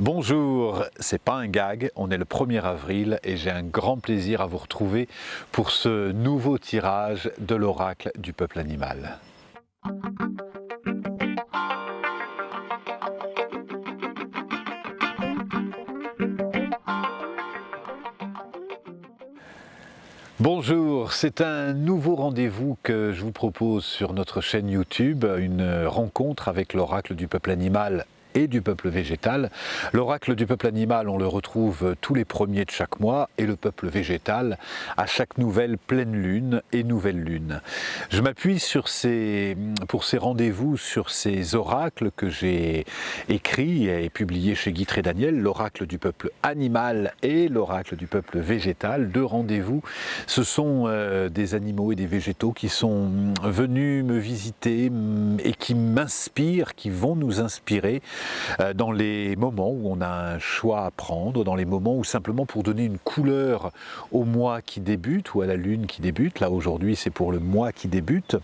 Bonjour, c'est pas un gag, on est le 1er avril et j'ai un grand plaisir à vous retrouver pour ce nouveau tirage de l'oracle du peuple animal. Bonjour, c'est un nouveau rendez-vous que je vous propose sur notre chaîne YouTube, une rencontre avec l'oracle du peuple animal et du peuple végétal. L'oracle du peuple animal, on le retrouve tous les premiers de chaque mois et le peuple végétal à chaque nouvelle pleine lune et nouvelle lune. Je m'appuie pour ces rendez-vous sur ces oracles que j'ai écrits et publiés chez Guy Trédaniel, l'oracle du peuple animal et l'oracle du peuple végétal. Deux rendez-vous, ce sont des animaux et des végétaux qui sont venus me visiter et qui m'inspirent, qui vont nous inspirer dans les moments où on a un choix à prendre, dans les moments où simplement pour donner une couleur au mois qui débute ou à la lune qui débute, là aujourd'hui c'est pour le mois qui débute,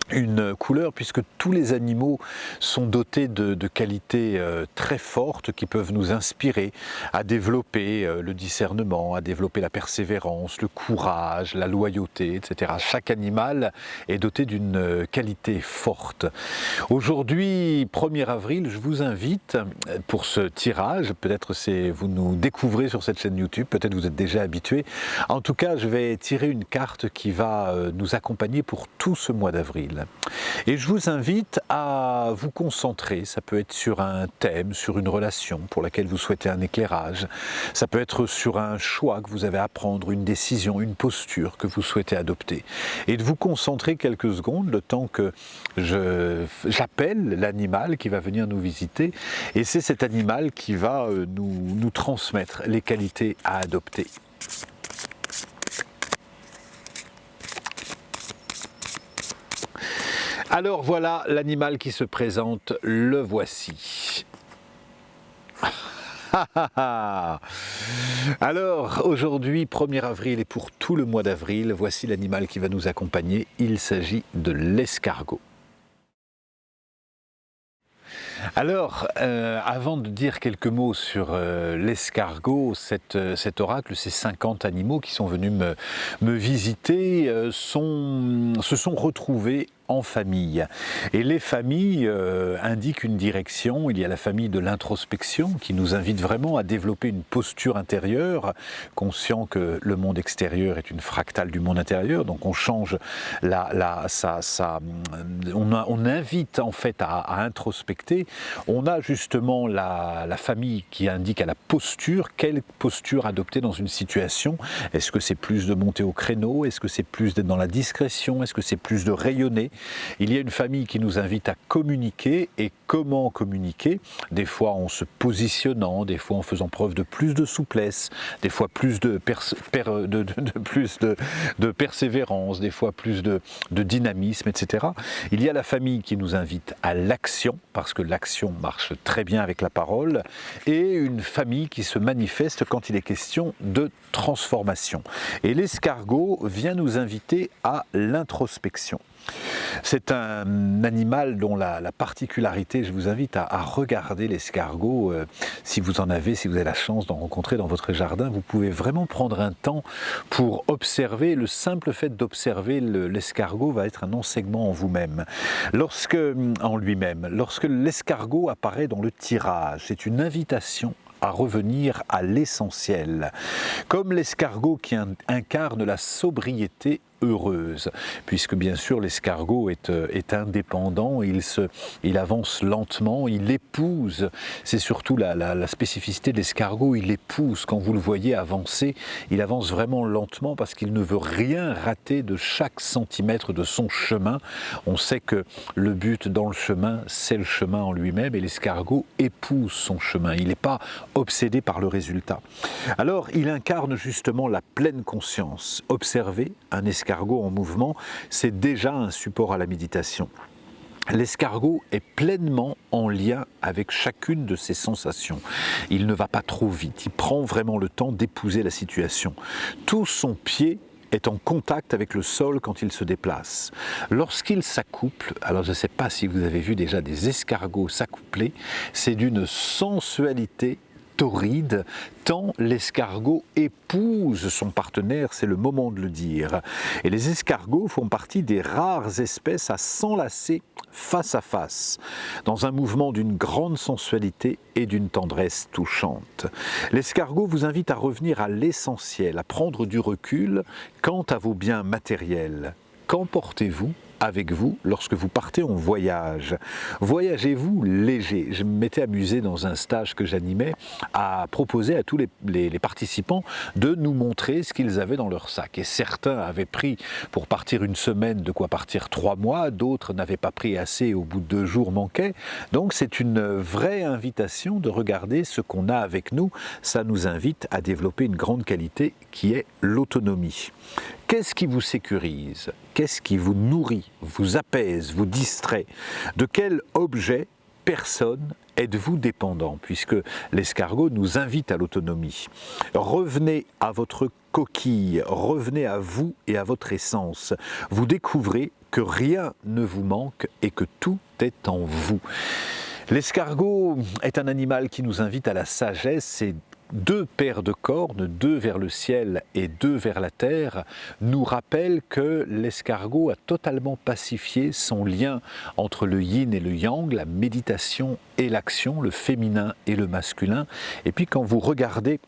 une couleur puisque tous les animaux sont dotés de qualités très fortes qui peuvent nous inspirer à développer le discernement, à développer la persévérance, le courage, la loyauté, etc. Chaque animal est doté d'une qualité forte. Aujourd'hui, 1er avril, je vous invite pour ce tirage, peut-être vous nous découvrez sur cette chaîne YouTube, peut-être vous êtes déjà habitué. En tout cas, je vais tirer une carte qui va nous accompagner pour tout ce mois d'avril. Et je vous invite à vous concentrer, ça peut être sur un thème, sur une relation pour laquelle vous souhaitez un éclairage, ça peut être sur un choix que vous avez à prendre, une décision, une posture que vous souhaitez adopter. Et de vous concentrer quelques secondes, le temps que j'appelle l'animal qui va venir nous visiter, et c'est cet animal qui va nous transmettre les qualités à adopter. Alors voilà l'animal qui se présente, le voici. Alors aujourd'hui 1er avril et pour tout le mois d'avril, voici l'animal qui va nous accompagner, il s'agit de l'escargot. Alors, avant de dire quelques mots sur l'escargot, cet oracle, ces 50 animaux qui sont venus me visiter se sont retrouvés en famille. Et les familles indiquent une direction. Il y a la famille de l'introspection qui nous invite vraiment à développer une posture intérieure, conscient que le monde extérieur est une fractale du monde intérieur. Donc on change on invite en fait à introspecter. On a justement la famille qui indique à la posture, quelle posture adopter dans une situation. Est-ce que c'est plus de monter au créneau? Est-ce que c'est plus d'être dans la discrétion? Est-ce que c'est plus de rayonner? Il y a une famille qui nous invite à communiquer, et comment communiquer? Des fois en se positionnant, des fois en faisant preuve de plus de souplesse, des fois plus de persévérance, des fois plus de dynamisme, etc. Il y a la famille qui nous invite à l'action, parce que l'action marche très bien avec la parole, et une famille qui se manifeste quand il est question de transformation. Et l'escargot vient nous inviter à l'introspection. C'est un animal dont la particularité, je vous invite à regarder l'escargot, si vous avez la chance d'en rencontrer dans votre jardin, vous pouvez vraiment prendre un temps pour observer. Le simple fait d'observer l'escargot va être un enseignement en vous-même. Lorsque l'escargot apparaît dans le tirage, c'est une invitation à revenir à l'essentiel. Comme l'escargot qui incarne la sobriété heureuse, puisque bien sûr l'escargot est indépendant, il avance lentement, il épouse, c'est surtout la spécificité de l'escargot, il épouse, quand vous le voyez avancer, il avance vraiment lentement parce qu'il ne veut rien rater de chaque centimètre de son chemin. On sait que le but dans le chemin, c'est le chemin en lui-même, et l'escargot épouse son chemin, il n'est pas obsédé par le résultat. Alors il incarne justement la pleine conscience. Observez un escargot en mouvement, c'est déjà un support à la méditation. L'escargot est pleinement en lien avec chacune de ses sensations. Il ne va pas trop vite, il prend vraiment le temps d'épouser la situation. Tout son pied est en contact avec le sol quand il se déplace. Lorsqu'il s'accouple, alors je ne sais pas si vous avez vu déjà des escargots s'accoupler, c'est d'une sensualité torride, tant l'escargot épouse son partenaire, c'est le moment de le dire. Et les escargots font partie des rares espèces à s'enlacer face à face, dans un mouvement d'une grande sensualité et d'une tendresse touchante. L'escargot vous invite à revenir à l'essentiel, à prendre du recul quant à vos biens matériels. Qu'emportez-vous avec vous lorsque vous partez en voyage? Voyagez-vous léger? Je m'étais amusé dans un stage que j'animais à proposer à tous les participants de nous montrer ce qu'ils avaient dans leur sac. Et certains avaient pris pour partir une semaine de quoi partir 3 mois, d'autres n'avaient pas pris assez, au bout de 2 jours manquaient. Donc c'est une vraie invitation de regarder ce qu'on a avec nous. Ça nous invite à développer une grande qualité qui est l'autonomie. Qu'est-ce qui vous sécurise? Qu'est-ce qui vous nourrit, vous apaise, vous distrait? De quel objet, personne, êtes-vous dépendant? Puisque l'escargot nous invite à l'autonomie. Revenez à votre coquille, revenez à vous et à votre essence. Vous découvrez que rien ne vous manque et que tout est en vous. L'escargot est un animal qui nous invite à la sagesse et 2 paires de cornes, 2 vers le ciel et 2 vers la terre, nous rappellent que l'escargot a totalement pacifié son lien entre le yin et le yang, la méditation et l'action, le féminin et le masculin. Et puis quand vous regardez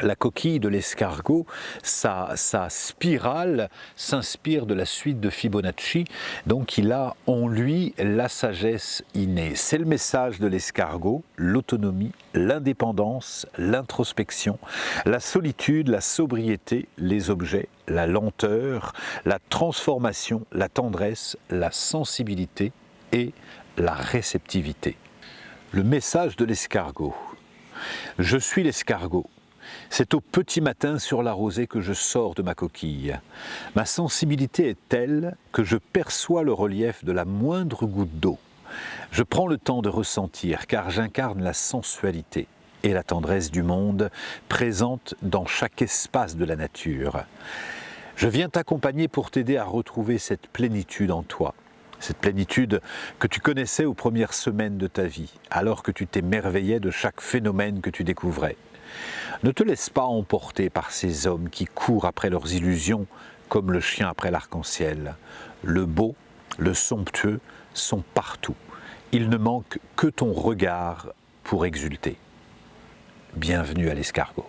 la coquille de l'escargot, sa spirale s'inspire de la suite de Fibonacci, donc il a en lui la sagesse innée. C'est le message de l'escargot, l'autonomie, l'indépendance, l'introspection, la solitude, la sobriété, les objets, la lenteur, la transformation, la tendresse, la sensibilité et la réceptivité. Le message de l'escargot. Je suis l'escargot. C'est au petit matin sur la rosée que je sors de ma coquille. Ma sensibilité est telle que je perçois le relief de la moindre goutte d'eau. Je prends le temps de ressentir car j'incarne la sensualité et la tendresse du monde présente dans chaque espace de la nature. Je viens t'accompagner pour t'aider à retrouver cette plénitude en toi. Cette plénitude que tu connaissais aux premières semaines de ta vie, alors que tu t'émerveillais de chaque phénomène que tu découvrais. Ne te laisse pas emporter par ces hommes qui courent après leurs illusions comme le chien après l'arc-en-ciel. Le beau, le somptueux sont partout. Il ne manque que ton regard pour exulter. Bienvenue à l'escargot.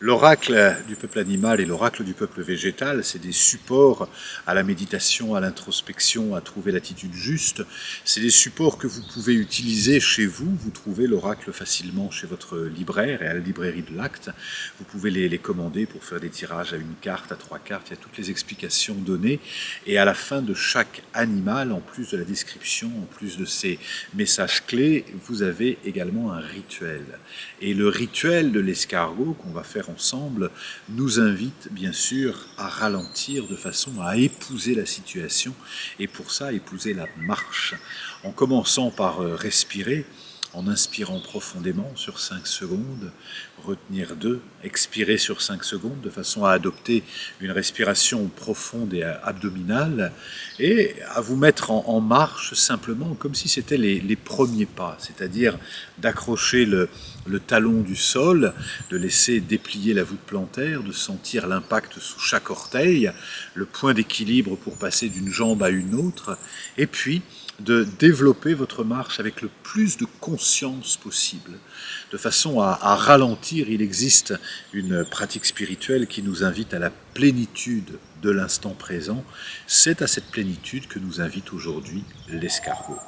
L'oracle du peuple animal et l'oracle du peuple végétal, c'est des supports à la méditation, à l'introspection, à trouver l'attitude juste. C'est des supports que vous pouvez utiliser chez vous. Vous trouvez l'oracle facilement chez votre libraire et à la librairie de l'Acte. Vous pouvez les commander pour faire des tirages à 1 carte, à 3 cartes. Il y a toutes les explications données. Et à la fin de chaque animal, en plus de la description, en plus de ces messages clés, vous avez également un rituel. Et le rituel de l'escargot qu'on va faire ensemble nous invite bien sûr à ralentir de façon à épouser la situation et pour ça épouser la marche en commençant par respirer, en inspirant profondément sur 5 secondes, retenir 2, expirer sur 5 secondes de façon à adopter une respiration profonde et abdominale et à vous mettre en marche simplement comme si c'était les premiers pas, c'est-à-dire d'accrocher le talon du sol, de laisser déplier la voûte plantaire, de sentir l'impact sous chaque orteil, le point d'équilibre pour passer d'une jambe à une autre, et puis de développer votre marche avec le plus de conscience possible, de façon à ralentir. Il existe une pratique spirituelle qui nous invite à la plénitude de l'instant présent. C'est à cette plénitude que nous invite aujourd'hui l'escargot.